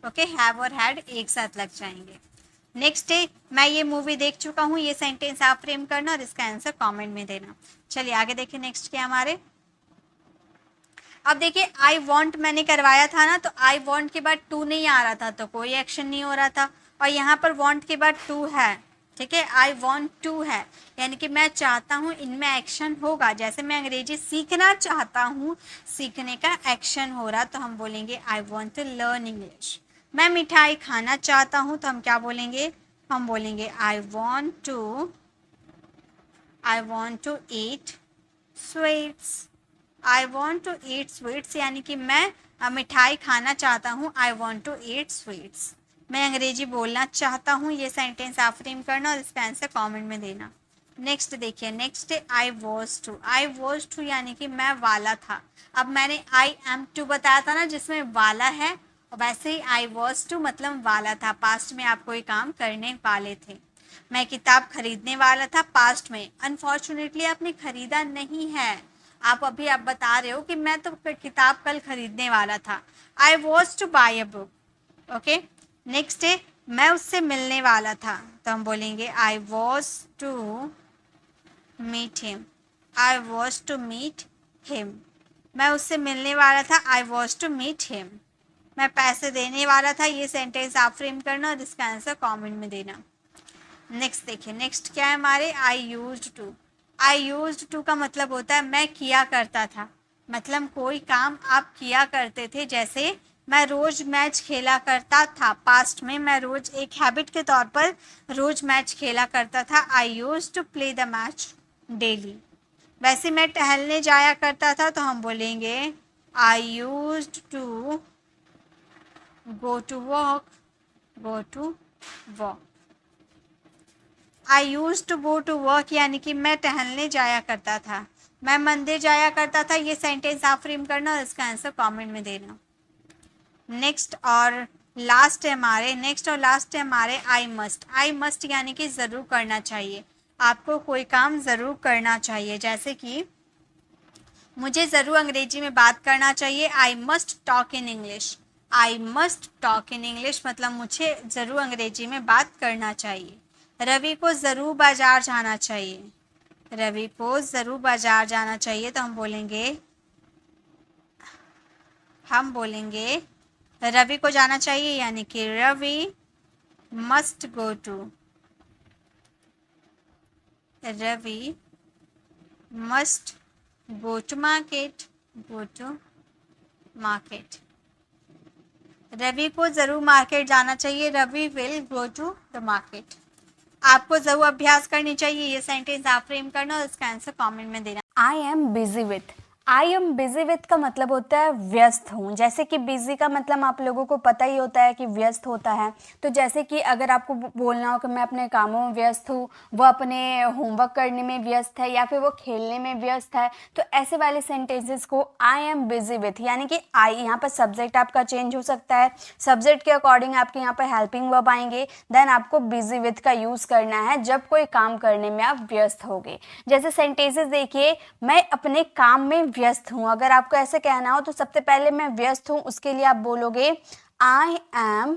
Okay, have और हैड एक साथ लग जाएंगे। नेक्स्ट है, मैं ये मूवी देख चुका हूँ। ये सेंटेंस आप फ्रेम करना और इसका आंसर कमेंट में देना। चलिए आगे देखिए नेक्स्ट क्या हमारे। अब देखिए आई वॉन्ट मैंने करवाया था ना, तो आई वॉन्ट के बाद टू नहीं आ रहा था तो कोई एक्शन नहीं हो रहा था, और यहाँ पर वॉन्ट के बाद टू है, ठीक है, आई वॉन्ट टू है, यानी कि मैं चाहता हूँ, इनमें एक्शन होगा। जैसे मैं अंग्रेजी सीखना चाहता हूँ, सीखने का एक्शन हो रहा, तो हम बोलेंगे I want to learn English. मैं मिठाई खाना चाहता हूँ तो हम क्या बोलेंगे, हम बोलेंगे I want to eat sweets. I want to eat sweets यानी कि मैं मिठाई खाना चाहता हूँ, I want to eat sweets. मैं अंग्रेजी बोलना चाहता हूँ, ये सेंटेंस आप फ्रेम करना और इसका आंसर कमेंट में देना। नेक्स्ट देखिए, नेक्स्ट है I was to. I was to यानी कि मैं वाला था। अब मैंने आई एम टू बताया था ना, जिसमें वाला है, और वैसे ही आई वॉज टू मतलब वाला था, पास्ट में आप कोई काम करने वाले थे। मैं किताब खरीदने वाला था, पास्ट में। अनफॉर्चुनेटली आपने खरीदा नहीं है, आप बता रहे हो कि मैं तो किताब कल खरीदने वाला था। I was to buy a book. Okay, next है मैं उससे मिलने वाला था, तो हम बोलेंगे I was to meet him. I was to meet him, मैं उससे मिलने वाला था, I was to meet him. मैं पैसे देने वाला था, ये सेंटेंस आप फ्रेम करना और इसका आंसर कमेंट में देना। नेक्स्ट देखिए, नेक्स्ट क्या है हमारे, I used to. I used to का मतलब होता है मैं किया करता था, मतलब कोई काम आप किया करते थे। जैसे मैं रोज मैच खेला करता था, पास्ट में मैं रोज एक हैबिट के तौर पर रोज मैच खेला करता था, I used to play the match daily. वैसे मैं टहलने जाया करता था, तो हम बोलेंगे I used to go to walk, go to walk. I use to go to work यानी कि मैं टहलने जाया करता था। मैं मंदिर जाया करता था, ये सेंटेंस आप फ्रेम करना और इसका आंसर कमेंट में देना। नेक्स्ट और लास्ट है हमारे आई मस्ट। आई मस्ट यानी कि ज़रूर करना चाहिए, आपको कोई काम ज़रूर करना चाहिए। जैसे कि मुझे ज़रूर अंग्रेजी में बात करना चाहिए, I must talk in English. I must talk in English मतलब मुझे ज़रूर अंग्रेजी में बात करना चाहिए। रवि को ज़रूर बाज़ार जाना चाहिए, रवि को ज़रूर बाज़ार जाना चाहिए, तो हम बोलेंगे रवि को जाना चाहिए, यानी कि Ravi must go to, Ravi must go to market, go to market. Ravi को ज़रूर मार्केट जाना चाहिए, Ravi will go to the market. आपको ज़रूर अभ्यास करनी चाहिए, ये सेंटेंस आप फ्रेम करना और इसका आंसर कमेंट में देना। आई am busy with. I am busy with का मतलब होता है व्यस्त हूँ। जैसे कि बिजी का मतलब आप लोगों को पता ही होता है कि व्यस्त होता है। तो जैसे कि अगर आपको बोलना हो कि मैं अपने कामों में व्यस्त हूँ, वो अपने होमवर्क करने में व्यस्त है या फिर वो खेलने में व्यस्त है, तो ऐसे वाले सेंटेंसेस को आई एम बिजी विथ, यानी कि आई यहाँ पर सब्जेक्ट आपका चेंज हो सकता है, सब्जेक्ट के अकॉर्डिंग आपके यहाँ पर हेल्पिंग वर्ब आएंगे, देन आपको बिजी विथ का यूज़ करना है जब कोई काम करने में आप व्यस्त होगे। जैसे सेंटेंसेस देखिए, मैं अपने काम में व्यस्त हूँ। अगर आपको ऐसे कहना हो तो सबसे पहले मैं व्यस्त हूँ, उसके लिए आप बोलोगे I am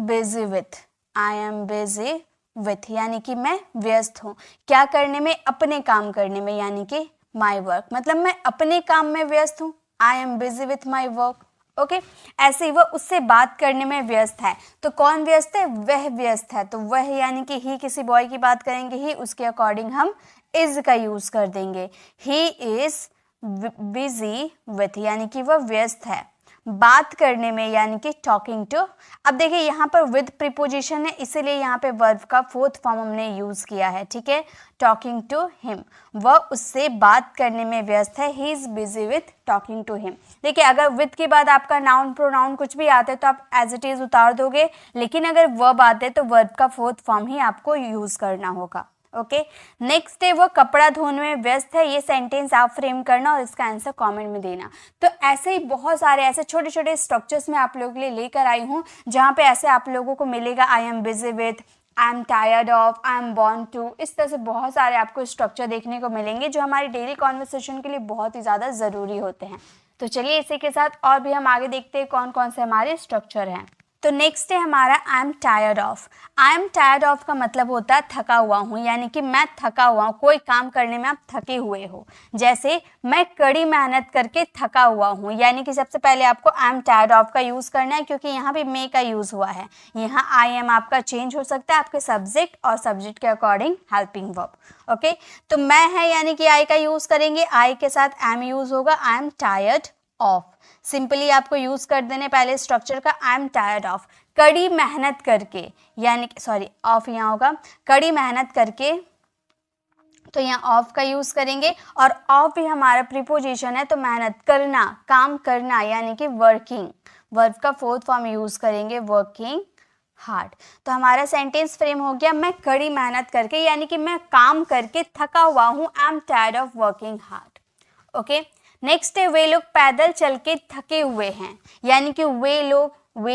busy with, I am busy with यानी कि मैं व्यस्त हूँ। क्या करने में? अपने काम करने में, यानी कि माई वर्क, मतलब मैं अपने काम में व्यस्त हूँ, I am busy with my work. Okay, ऐसे ही वह उससे बात करने में व्यस्त है। तो कौन व्यस्त है? वह व्यस्त है। तो वह यानी कि ही, किसी बॉय की बात करेंगे ही, उसके अकॉर्डिंग हम इज का यूज कर देंगे। ही इज बिजी विथ यानी कि वह व्यस्त है बात करने में, यानी कि टॉकिंग टू। अब देखिए यहाँ पर विद प्रीपोजिशन है, इसीलिए यहाँ पे वर्ब का फोर्थ फॉर्म हमने यूज किया है, ठीक है। टॉकिंग टू हिम, वह उससे बात करने में व्यस्त है, he is busy with talking to him. देखिए अगर विद के बाद आपका नाउन प्रोनाउन कुछ भी आते तो आप एज इट इज उतार दोगे, लेकिन अगर वर्ब आते तो वर्ब का फोर्थ फॉर्म ही आपको यूज करना होगा। ओके, नेक्स्ट है वो कपड़ा धोने में व्यस्त है। ये सेंटेंस आप फ्रेम करना और इसका आंसर कमेंट में देना। तो ऐसे ही बहुत सारे ऐसे छोटे छोटे स्ट्रक्चर्स मैं आप लोगों के लिए लेकर आई हूँ, जहाँ पे ऐसे आप लोगों को मिलेगा I am busy with, I am tired of, I am born to. इस तरह से बहुत सारे आपको स्ट्रक्चर देखने को मिलेंगे जो हमारी डेली कॉन्वर्सेशन के लिए बहुत ही ज़्यादा ज़रूरी होते हैं। तो चलिए इसी के साथ और भी हम आगे देखते हैं कौन कौन से हमारे स्ट्रक्चर हैं। तो नेक्स्ट है हमारा I am tired of. I am tired of का मतलब होता है थका हुआ हूँ, यानी कि मैं थका हुआ हूँ, कोई काम करने में आप थके हुए हो। जैसे मैं कड़ी मेहनत करके थका हुआ हूँ, यानी कि सबसे पहले आपको आई एम टायर्ड ऑफ का यूज़ करना है, क्योंकि यहाँ पे मे का यूज़ हुआ है। यहाँ आई एम आपका चेंज हो सकता है आपके सब्जेक्ट और सब्जेक्ट के अकॉर्डिंग हेल्पिंग वर्ब। ओके, तो मैं है यानी कि आई का यूज़ करेंगे, आई के साथ एम यूज़ होगा, आई एम टायर्ड ऑफ। सिंपली आपको यूज कर देने पहले स्ट्रक्चर का आई एम टायर्ड ऑफ, कड़ी मेहनत करके, यानी सॉरी ऑफ यहाँ होगा, कड़ी मेहनत करके, तो यहाँ ऑफ का यूज करेंगे। और ऑफ भी हमारा प्रीपोजिशन है, तो मेहनत करना, काम करना, यानी कि वर्किंग, वर्ब का फोर्थ फॉर्म यूज करेंगे वर्किंग हार्ड। तो हमारा सेंटेंस फ्रेम हो गया मैं कड़ी मेहनत करके, यानी कि मैं काम करके थका हुआ हूँ, I am tired of working hard. Okay, next है वे लोग पैदल चल के थके हुए हैं, यानी कि वे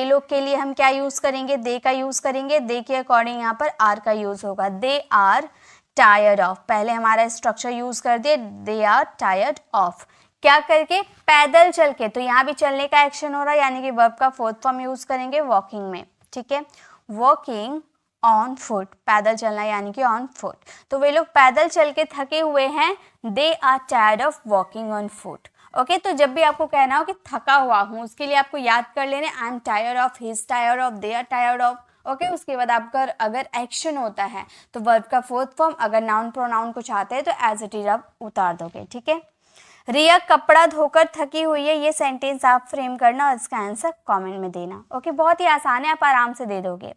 लोग के लिए हम क्या यूज करेंगे, दे का यूज करेंगे। दे के अकॉर्डिंग यहाँ पर आर का यूज होगा, दे आर टायर्ड ऑफ। पहले हमारा स्ट्रक्चर यूज कर दिए, दे आर टायर्ड ऑफ, क्या करके, पैदल चल के। तो यहाँ भी चलने का एक्शन हो रहा है, यानी कि वर्ब का फोर्थ फॉर्म यूज करेंगे वॉकिंग में। ठीक है, वॉकिंग ऑन फुट, पैदल चलना यानी कि ऑन फुट। तो वे लोग पैदल चल के थके हुए हैं, they are tired of walking on foot. Okay, तो जब भी आपको कहना हो कि थका हुआ हूँ, उसके लिए आपको याद कर लेने I am tired of, he is tired of, they are tired of. Okay, उसके बाद आपका अगर एक्शन होता है तो वर्ब का फोर्थ फॉर्म, अगर नाउन प्रोनाउन कुछ आते हैं तो एज इट इज आप उतार दोगे। ठीक है, रिया कपड़ा धोकर थकी हुई है, ये सेंटेंस आप फ्रेम करना और इसका आंसर कमेंट में देना। ओके, बहुत ही आसान है, आप आराम से दे दोगे।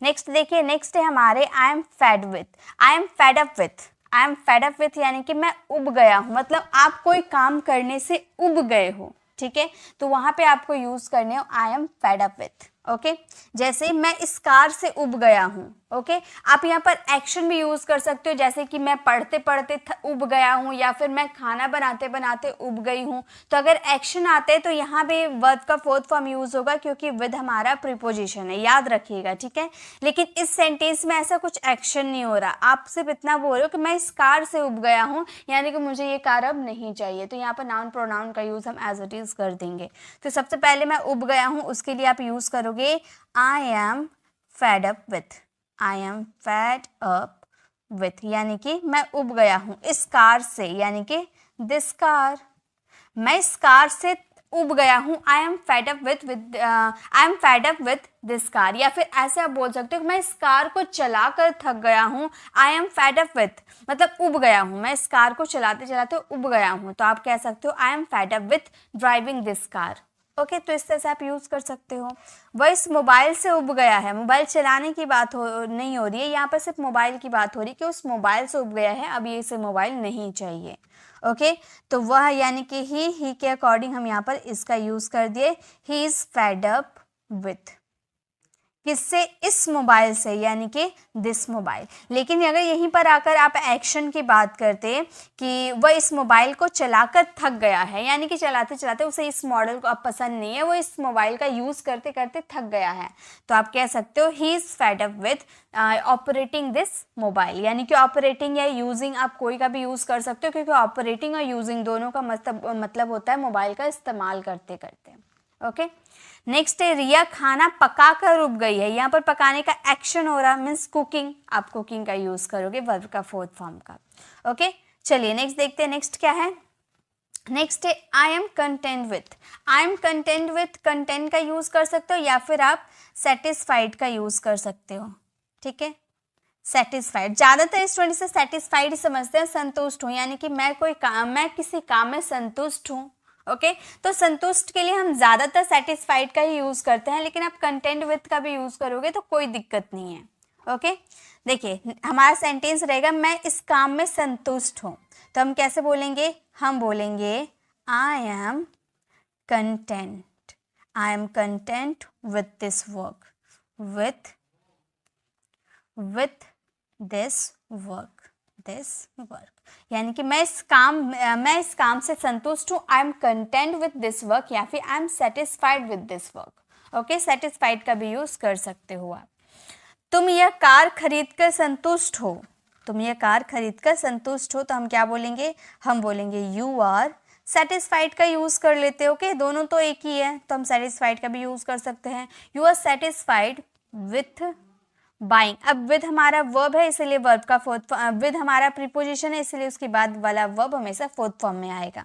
नेक्स्ट देखिए, नेक्स्ट है हमारे I am fed with. I am fed up with, I am fed up with यानी कि मैं उब गया हूँ, मतलब आप कोई काम करने से उब गए हो। ठीक है, तो वहां पे आपको यूज करने हो I am fed up with. Okay, जैसे मैं इस कार से उब गया हूँ। ओके, आप यहाँ पर एक्शन भी यूज कर सकते हो, जैसे कि मैं पढ़ते पढ़ते उब गया हूँ, या फिर मैं खाना बनाते बनाते उब गई हूँ। तो अगर एक्शन आते हैं तो यहाँ पे वर्ब का फोर्थ फॉर्म यूज होगा, क्योंकि विद हमारा प्रीपोजिशन है, याद रखिएगा। ठीक है, लेकिन इस सेंटेंस में ऐसा कुछ एक्शन नहीं हो रहा, आप सिर्फ इतना बोल रहे हो कि मैं इस कार से उब गया हूँ, यानी कि मुझे ये कार अब नहीं चाहिए। तो यहाँ पर नाउन प्रोनाउन का यूज हम एज इट इज कर देंगे। तो सबसे पहले मैं उब गया हूँ, उसके लिए आप यूज करोगे I am fed up with, I am fed up with, यानी कि मैं उब गया हूँ इस कार से, यानी कि दिस कार, मैं इस कार से उब गया हूँ, I am fed up with I am fed up with this car. या फिर ऐसे आप बोल सकते हो कि मैं इस कार को चलाकर थक गया हूँ, I am fed up with, मतलब उब गया हूँ, मैं इस कार को चलाते चलाते उब गया हूँ। तो आप कह सकते हो I am fed up with driving this car. Okay, तो इस तरह से आप यूज कर सकते हो। वह इस मोबाइल से उब गया है, मोबाइल चलाने की बात नहीं हो रही है, यहाँ पर सिर्फ मोबाइल की बात हो रही है कि उस मोबाइल से उब गया है, अब ये इसे मोबाइल नहीं चाहिए। ओके, तो वह यानी कि ही के अकॉर्डिंग हम यहाँ पर इसका यूज कर दिए, he is fed up with, किससे, इस मोबाइल से, यानी कि दिस मोबाइल। लेकिन अगर यहीं पर आकर आप एक्शन की बात करते कि वह इस मोबाइल को चलाकर थक गया है, यानी कि चलाते चलाते उसे इस मॉडल को अब पसंद नहीं है, वो इस मोबाइल का यूज़ करते करते थक गया है, तो आप कह सकते हो he is fed up with operating this mobile. यानी कि ऑपरेटिंग या यूजिंग आप कोई का भी यूज़ कर सकते हो, क्योंकि ऑपरेटिंग और यूजिंग दोनों का मतलब होता है मोबाइल का इस्तेमाल करते करते। ओके, नेक्स्ट है रिया खाना पका कर उब गई है। यहाँ पर पकाने का एक्शन हो रहा है, मीन्स कुकिंग, आप कुकिंग का यूज करोगे वर्ब का फोर्थ फॉर्म का। ओके, चलिए नेक्स्ट देखते हैं, नेक्स्ट क्या है। नेक्स्ट है I am content with. I am content with, content का यूज कर सकते हो, या फिर आप सेटिस्फाइड का यूज कर सकते हो। ठीक है, सेटिस्फाइड, ज़्यादातर स्टूडेंट से सेटिस्फाइड समझते हैं, संतुष्ट हूँ, यानी कि मैं किसी काम में संतुष्ट हूँ। ओके, तो संतुष्ट के लिए हम ज़्यादातर सेटिस्फाइड का ही यूज़ करते हैं, लेकिन आप कंटेंट विथ का भी यूज़ करोगे तो कोई दिक्कत नहीं है। ओके, देखिए हमारा सेंटेंस रहेगा मैं इस काम में संतुष्ट हूँ, तो हम कैसे बोलेंगे, हम बोलेंगे I am content, I am content with this work, with this work, यानी कि मैं इस काम से संतुष्ट हूँ, I am content with this work, या फिर I am satisfied with this work. Okay, satisfied का भी यूज कर सकते हो आप। तुम यह कार खरीद कर संतुष्ट हो, तुम यह कार खरीद कर संतुष्ट हो, तो हम क्या बोलेंगे, हम बोलेंगे यू आर सेटिस्फाइड का यूज कर लेते हो। ओके, दोनों तो एक ही है, तो हम सेटिस्फाइड का भी यूज कर सकते हैं। You are satisfied with buying. अब विद हमारा वर्ब है, इसलिए वर्ब का फोर्थ, विद हमारा प्रीपोजिशन है, इसलिए उसके बाद वाला वर्ब हमेशा फोर्थ फॉर्म में आएगा।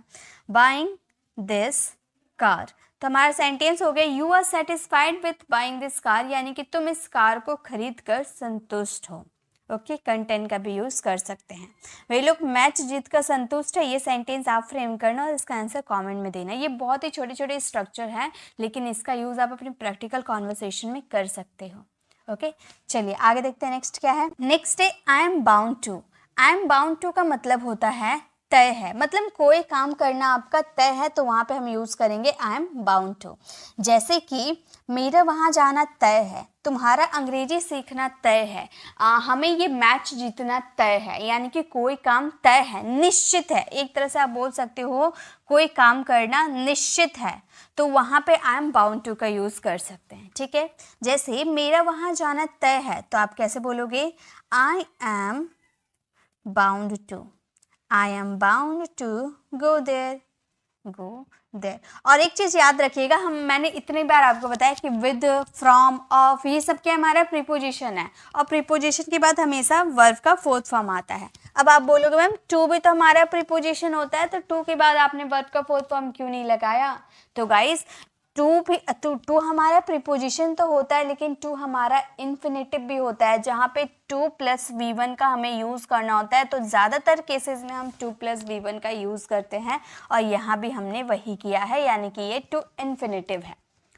बाइंग दिस कार, तो हमारा सेंटेंस हो गया you are satisfied with buying this car, यानी कि तुम इस कार को खरीद कर संतुष्ट हो। ओके, कंटेंट का भी यूज कर सकते हैं। वे लोग मैच जीत कर संतुष्ट है, ये सेंटेंस आप फ्रेम करना और इसका आंसर कमेंट में देना। ये बहुत ही छोटे छोटे स्ट्रक्चर है, लेकिन इसका यूज आप अपनी प्रैक्टिकल कॉन्वर्सेशन में कर सकते हो। ओके, चलिए आगे देखते हैं नेक्स्ट क्या है। नेक्स्ट है I am bound to. I am bound to का मतलब होता है तय है, मतलब कोई काम करना आपका तय है, तो वहाँ पे हम यूज़ करेंगे आई एम बाउंड टू। जैसे कि मेरा वहाँ जाना तय है, तुम्हारा अंग्रेजी सीखना तय है, हमें ये मैच जीतना तय है, यानी कि कोई काम तय है, निश्चित है। एक तरह से आप बोल सकते हो कोई काम करना निश्चित है, तो वहाँ पे आई एम बाउंड टू का यूज़ कर सकते हैं। ठीक है, जैसे मेरा वहाँ जाना तय है, तो आप कैसे बोलोगे, I am bound to, I am bound to go there, go there. और एक चीज़ याद रखिएगा, मैंने इतनी बार आपको बताया कि विद, फ्रॉम, ऑफ, ये सब क्या हमारा प्रीपोजिशन है, और प्रीपोजिशन के बाद हमेशा वर्ब का फोर्थ फॉर्म आता है। अब आप बोलोगे मैम टू भी तो हमारा प्रीपोजिशन होता है, तो टू के बाद आपने वर्ब का फोर्थ फॉर्म क्यों नहीं लगाया? तो गाइस टू हमारा प्रीपोजिशन तो होता है, लेकिन टू हमारा इन्फिनेटिव भी होता है, जहाँ पे टू प्लस V1 का हमें यूज़ करना होता है। तो ज़्यादातर केसेस में हम टू प्लस V1 का यूज़ करते हैं, और यहाँ भी हमने वही किया है, यानी कि ये टू इन्फिनेटिव है।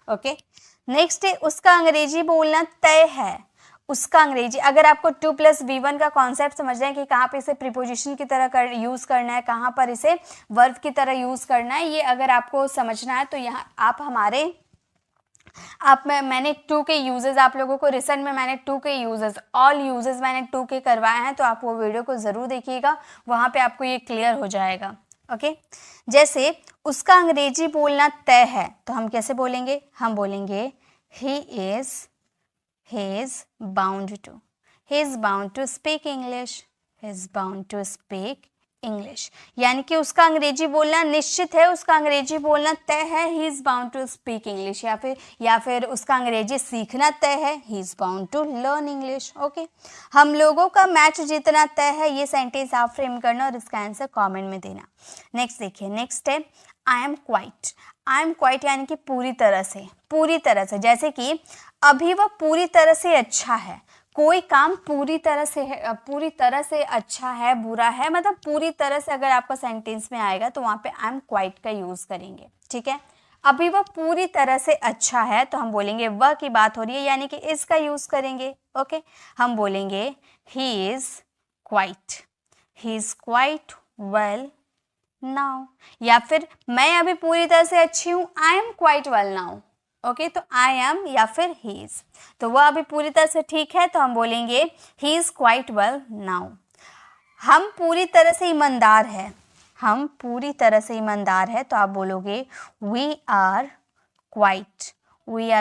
ओके, नेक्स्ट है उसका अंग्रेजी बोलना तय है। उसका अंग्रेजी, अगर आपको टू प्लस V1 का कॉन्सेप्ट समझना है कि कहाँ पे इसे प्रीपोजिशन की तरह यूज़ करना है, कहाँ पर इसे वर्ब की तरह यूज़ करना है, ये अगर आपको समझना है, तो यहाँ मैंने टू के यूजेस आप लोगों को रिसेंट में मैंने टू के यूजेस, ऑल यूजेस मैंने टू के करवाए हैं, तो आप वो वीडियो को ज़रूर देखिएगा, वहाँ पे आपको ये क्लियर हो जाएगा। ओके, जैसे उसका अंग्रेजी बोलना तय है, तो हम कैसे बोलेंगे, हम बोलेंगे ही is bound to speak English, he is bound to speak English, यानी कि उसका अंग्रेजी बोलना निश्चित है, उसका अंग्रेजी बोलना तय है, he is bound to speak English, या फिर उसका अंग्रेजी सीखना तय है, he is bound to learn English। Okay, हम लोगों का मैच जीतना तय है, ये सेंटेंस आप फ्रेम करना और इसका आंसर कमेंट में देना। नेक्स्ट देखिए, नेक्स्ट है I am quite. I am quite यानी कि पूरी तरह से, जैसे कि अभी वह पूरी तरह से अच्छा है, कोई काम पूरी तरह से अच्छा है, बुरा है, मतलब पूरी तरह से अगर आपका सेंटेंस में आएगा तो वहाँ पे आई एम क्वाइट का यूज़ करेंगे। ठीक है, अभी वह पूरी तरह से अच्छा है, तो हम बोलेंगे वह की बात हो रही है, यानी कि इसका यूज़ करेंगे। ओके, हम बोलेंगे he is quite well now, या फिर मैं अभी पूरी तरह से अच्छी हूँ, I am quite well now. Okay, तो आई एम या फिर ही इज, तो वह अभी पूरी तरह से ठीक है, तो हम बोलेंगे he is quite well now. हम पूरी तरह से ईमानदार है, तो आप बोलोगे वी आर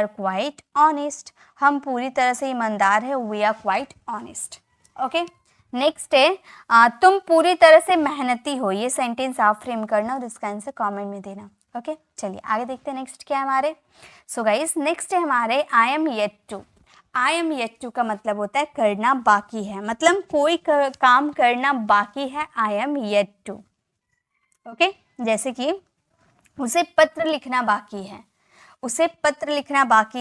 क्वाइट ऑनेस्ट। हम पूरी तरह से ईमानदार है, we are quite honest. Okay, next है तुम पूरी तरह से मेहनती हो, ये सेंटेंस आप फ्रेम करना और इसका आंसर कमेंट में देना। ओके, चलिए आगे देखते हैं नेक्स्ट क्या है हमारे। सो गाइस, नेक्स्ट है हमारे I am yet to. I am yet to का मतलब होता है करना बाकी है, मतलब कोई काम करना बाकी है, I am yet to. Okay, जैसे कि उसे पत्र लिखना बाकी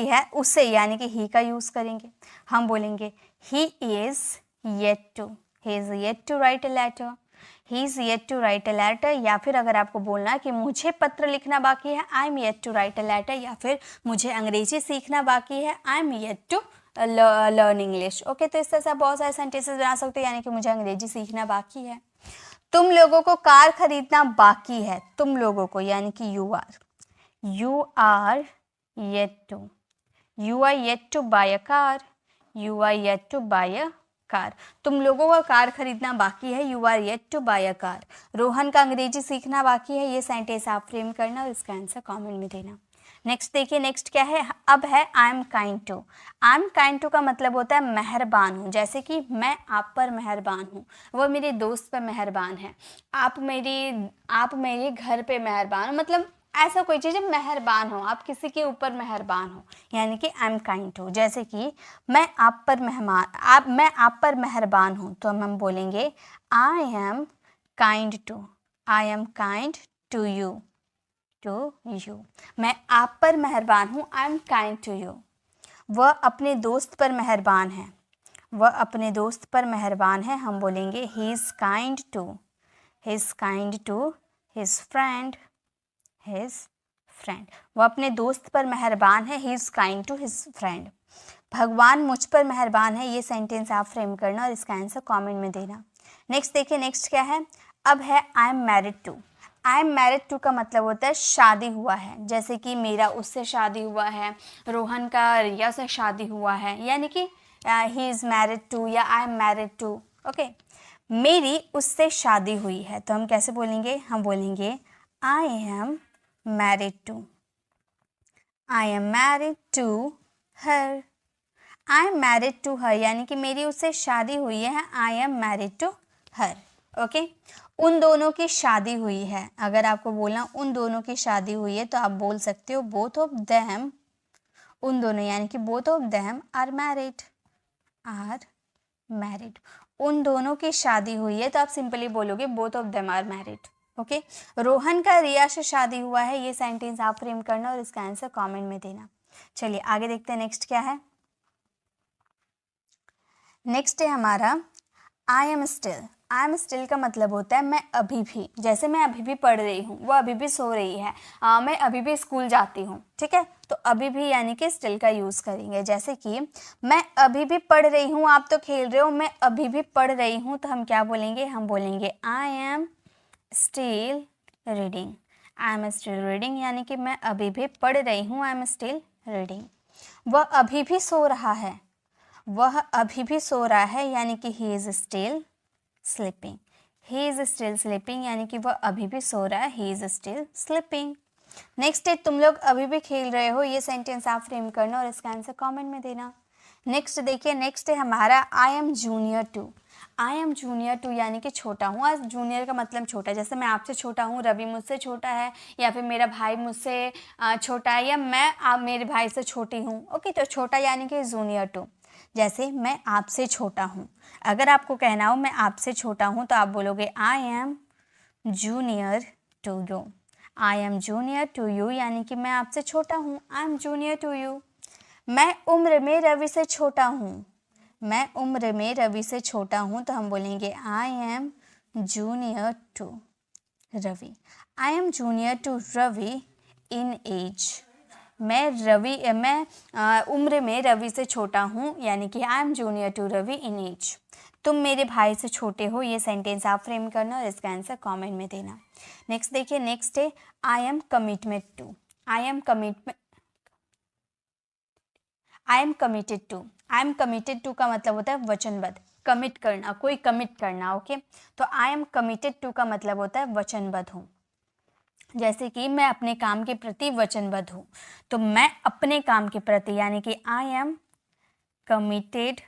है, उसे यानी कि ही का यूज़ करेंगे, हम बोलेंगे he is yet to write a letter, या फिर अगर आपको बोलना है कि मुझे पत्र लिखना बाकी है, I am yet to write a letter, या फिर मुझे अंग्रेजी सीखना बाकी है, I am yet to learn English. Okay, तो इस तरह से आप बहुत सारे सेंटेंसेस बना सकते हो, यानी कि मुझे अंग्रेजी सीखना बाकी है। तुम लोगों को कार खरीदना बाकी है, तुम लोगों को यानी कि you are yet to buy a car, car. तुम लोगों का कार खरीदना बाकी है, you are yet to buy a car. Rohan का अंग्रेजी सीखना बाकी है, ये सेंटेंस आप फ्रेम करना और इसका आंसर कमेंट में देना। नेक्स्ट देखिए, नेक्स्ट क्या है, अब है I am kind to. I am kind to का मतलब होता है मेहरबान हूँ, जैसे कि मैं आप पर मेहरबान हूँ, वो मेरे दोस्त पर मेहरबान है, आप मेरे घर पे मेहरबान हो, मतलब ऐसा कोई चीज़ है मेहरबान हो, आप किसी के ऊपर मेहरबान हो, यानी कि आई एम काइंड टू। जैसे कि मैं आप पर मेहरबान हूँ, तो हम बोलेंगे I am kind to, I am kind to you, मैं आप पर मेहरबान हूँ, I am kind to you. वह अपने दोस्त पर मेहरबान है, वह अपने दोस्त पर मेहरबान है, हम बोलेंगे he is kind to his friend, वह अपने दोस्त पर मेहरबान है, he is kind to his friend. भगवान मुझ पर मेहरबान है, ये सेंटेंस आप फ्रेम करना और इसका आंसर कमेंट में देना। नेक्स्ट देखिए, नेक्स्ट क्या है, अब है I am married to. I am married to का मतलब होता है शादी हुआ है, जैसे कि मेरा उससे शादी हुआ है, रोहन का रिया से शादी हुआ है, यानी कि ही इज़ मैरिड टू या I am married to. Okay, मेरी उससे शादी हुई है, तो हम कैसे बोलेंगे, हम बोलेंगे I am married to, I am married to her, I am married to her, यानी कि मेरी उससे शादी हुई है, I am married to her. Okay, उन दोनों की शादी हुई है, अगर आपको बोलना उन दोनों की शादी हुई है तो आप बोल सकते हो बोथ ऑफ देम, उन दोनों यानी कि both of them are married, उन दोनों की शादी हुई है तो आप सिंपली बोलोगे both of them are married. Okay, Rohan का रिया से शादी हुआ है, ये सेंटेंस आप फ्रेम करना और इसका आंसर कमेंट में देना। चलिए आगे देखते हैं, नेक्स्ट क्या है, नेक्स्ट है हमारा I am still. I am still का मतलब होता है मैं अभी भी, जैसे मैं अभी भी पढ़ रही हूँ, वो अभी भी सो रही है, मैं अभी भी स्कूल जाती हूँ, ठीक है, तो अभी भी यानी कि स्टिल का यूज़ करेंगे। जैसे कि मैं अभी भी पढ़ रही हूँ, आप तो खेल रहे हो, मैं अभी भी पढ़ रही हूँ, तो हम क्या बोलेंगे, हम बोलेंगे I am still reading, I am still reading, यानी कि मैं अभी भी पढ़ रही हूँ, आई एम स्टिल रीडिंग। वह अभी भी सो रहा है, वह अभी भी सो रहा है, यानी कि he is still sleeping, he is still sleeping, यानी कि वह अभी भी सो रहा है, he is still sleeping. Next है तुम लोग अभी भी खेल रहे हो, ये सेंटेंस आप फ्रेम करना और इसका आंसर कमेंट में देना। नेक्स्ट देखिए, नेक्स्ट है हमारा I am junior to. I am junior to यानी कि छोटा हूँ, आज जूनियर का मतलब छोटा, जैसे मैं आपसे छोटा हूँ, रवि मुझसे छोटा है, या फिर मेरा भाई मुझसे छोटा है, या मैं मेरे भाई से छोटी हूँ। ओके, तो छोटा यानी कि जूनियर टू। जैसे मैं आपसे छोटा हूँ, अगर आपको कहना हो मैं आपसे छोटा हूँ तो आप बोलोगे I am junior to you, I am junior to you, यानी कि मैं आपसे छोटा हूँ, I am junior to you. मैं उम्र में रवि से छोटा हूँ, मैं उम्र में रवि से छोटा हूँ, तो हम बोलेंगे I am junior to Ravi, I am junior to Ravi in age. मैं उम्र में रवि से छोटा हूँ, यानी कि I am junior to Ravi in age. तुम मेरे भाई से छोटे हो, ये सेंटेंस आप फ्रेम करना और इसका आंसर कमेंट में देना। नेक्स्ट देखिए, नेक्स्ट है I am commitment to. I am committed to. I am committed to का मतलब होता है वचनबद्ध, कमिट करना, कोई कमिट करना। ओके, तो आई एम कमिटेड टू का मतलब होता है वचनबद्ध हूँ, जैसे कि मैं अपने काम के प्रति वचनबद्ध हूँ, तो मैं अपने काम के प्रति यानी कि I am committed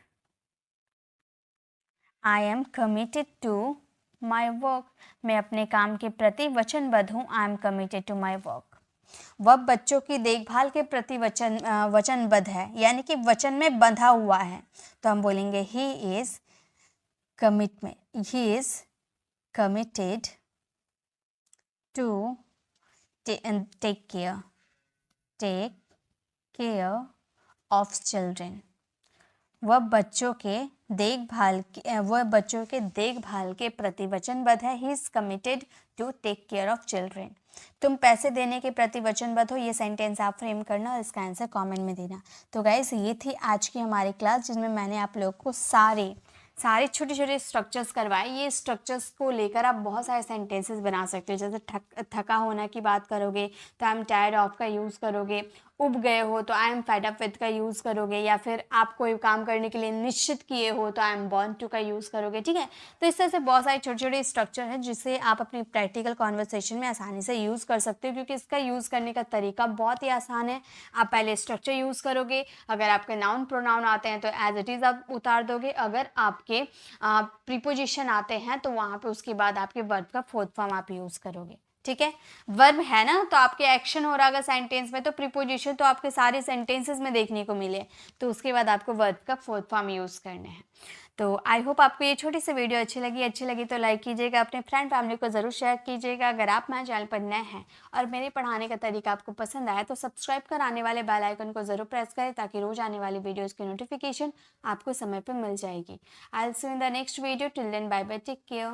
to my work, मैं अपने काम के प्रति वचनबद्ध हूँ, I am committed to my work. वह बच्चों की देखभाल के प्रति वचनबद्ध है, यानी कि वचन में बंधा हुआ है, तो हम बोलेंगे he is committed to take care of children. वह बच्चों के देखभाल के प्रति वचनबद्ध है, he is committed to take care of children. तुम पैसे देने के प्रति वचनबद्ध हो, ये सेंटेंस आप फ्रेम करना और इसका आंसर कमेंट में देना। तो गाइस, ये थी आज की हमारी क्लास, जिसमें मैंने आप लोग को सारे छोटे छोटे स्ट्रक्चर्स करवाए। ये स्ट्रक्चर्स को लेकर आप बहुत सारे सेंटेंसेस बना सकते हो, जैसे थका होना की बात करोगे तो आई एम टायर्ड ऑफ का यूज़ करोगे, उब गए हो तो I am fed up with का यूज़ करोगे, या फिर आप कोई काम करने के लिए निश्चित किए हो तो आई एम बॉर्न टू का यूज़ करोगे, ठीक है। तो इस तरह से बहुत सारे छोटे छोटे स्ट्रक्चर हैं जिसे आप अपनी प्रैक्टिकल कॉन्वर्सेशन में आसानी से यूज़ कर सकते हो, क्योंकि इसका यूज़ करने का तरीका बहुत ही आसान है। आप पहले स्ट्रक्चर यूज़ करोगे, अगर आपके नाउन प्रोनाउन आते हैं तो एज इट इज़ आप उतार दोगे, अगर आपके प्रीपोजिशन आते हैं तो वहाँ पे उसके बाद आपके वर्ब का फोर्थ फॉर्म आप यूज़ करोगे, ठीक है। वर्ब है ना, तो आपके एक्शन हो रहा होगा सेंटेंस में, तो प्रीपोजिशन तो आपके सारे सेंटेंसेस में देखने को मिले, तो उसके बाद आपको वर्ब का फोर्थ फॉर्म यूज़ करने हैं। तो आई होप आपको ये छोटी सी वीडियो अच्छी लगी तो लाइक कीजिएगा, अपने फ्रेंड फैमिली को ज़रूर शेयर कीजिएगा। अगर आप मेरे चैनल पर नए हैं और मेरे पढ़ाने का तरीका आपको पसंद आया तो सब्सक्राइब कर आने वाले बेल आइकन को ज़रूर प्रेस करें, ताकि रोज़ आने वाली वीडियोज़ की नोटिफिकेशन आपको समय पर मिल जाएगी। I will see you in the next video, till then bye bye, take care.